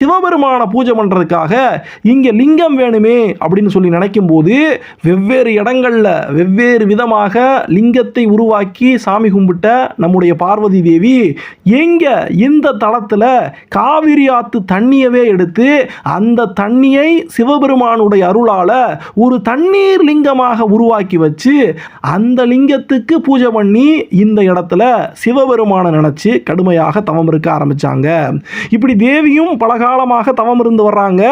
சிவபெருமான பூஜை பண்ணுறதுக்காக இங்கே லிங்கம் வேணுமே அப்படின்னு சொல்லி நினைக்கும் போது வெவ்வேறு இடங்களில் வெவ்வேறு விதமாக லிங்கத்தை உருவாக்கி சாமி கும்பிட்ட நம்முடைய பார்வதி தேவி எங்கே இந்த தளத்தில் காவிரி ஆற்று தண்ணியவே எடுத்து அந்த தண்ணியை சிவபெருமானுடைய அருளால் ஒரு தண்ணீர் லிங்கமாக உருவாக்கி வச்சு அந்த லிங்கத்துக்கு பூஜை பண்ணி இந்த இடத்துல சிவபெருமானை நினச்சி கடுமையாக தவம் இருக்க ஆரம்பித்தாங்க. இப்படி தேவியும் பல காலமாக தவம் இருந்து வர்றாங்க.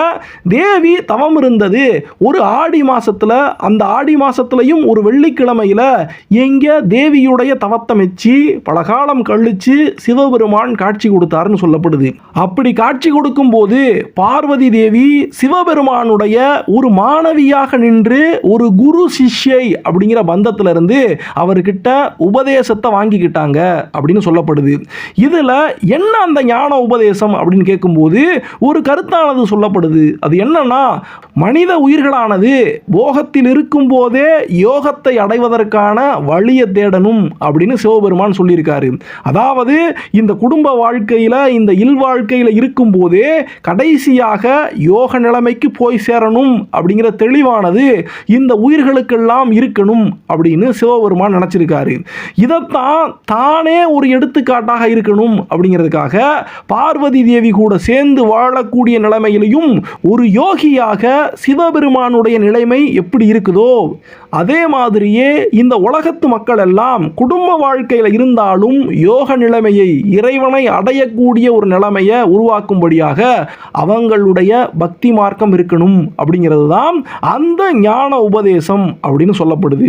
தேவி தவம் இருந்தது ஒரு ஆடி மாசத்துல, அந்த ஆடி மாசத்துலையும் ஒரு வெள்ளிக்கிழமையில எங்க தேவியுடைய தவத்தை மெச்சி பல காலம் கழிச்சு சிவபெருமான் காட்சி கொடுத்தாருன்னு சொல்லப்படுது. அப்படி காட்சி கொடுக்கும் போது பார்வதி தேவி சிவபெருமானுடைய ஒரு மாணவியாக நின்று ஒரு குரு சிஷ்யை அப்படிங்கிற பந்தத்துல இருந்து அவர்கிட்ட உபதேசத்தை வாங்கிக்கிட்டாங்க அப்படின்னு சொல்லப்படுது. இதுல என்ன அந்த ஞான உபதேசம் அப்படின்னு கேட்கும்போது ஒரு கருத்தானது சொல்லப்படுது. அது என்னன்னா, மனித உயிர்களானது போகத்தில் இருக்கும் போதே யோகத்தை அடைவதற்கான வழியை தேடணும் அப்படின்னு சிவபெருமான் சொல்லியிருக்காரு. அதாவது இந்த குடும்ப வாழ்க்கையில இந்த இல்வாழ்க்கையில இருக்கும் போதே கடைசியாக யோக நிலைமைக்கு போய் சேரணும் அப்படிங்கிற தெளிவானது இந்த உயிர்களுக்கெல்லாம் இருக்கணும் அப்படின்னு சிவபெருமான் நினைச்சிருக்காரு. இதைத்தான் தானே ஒரு எடுத்துக்காட்டாக இருக்கணும் அப்படிங்கிறதுக்காக பார்வதி தேவி கூட சேர்ந்து வாழக்கூடிய நிலைமையிலையும் ஒரு யோகியாக சிவபெருமானுடைய நிலைமை எப்படி இருக்குதோ அதே மாதிரியே இந்த உலகத்து மக்கள் எல்லாம் குடும்ப வாழ்க்கையில் இருந்தாலும் யோக நிலைமையை, இறைவனை அடையக்கூடிய ஒரு நிலைமையை உருவாக்கும்படியாக அவங்களுடைய பக்தி மார்க்கம் இருக்கணும் அப்படிங்கிறது தான் அந்த ஞான உபதேசம் அப்படின்னு சொல்லப்படுது.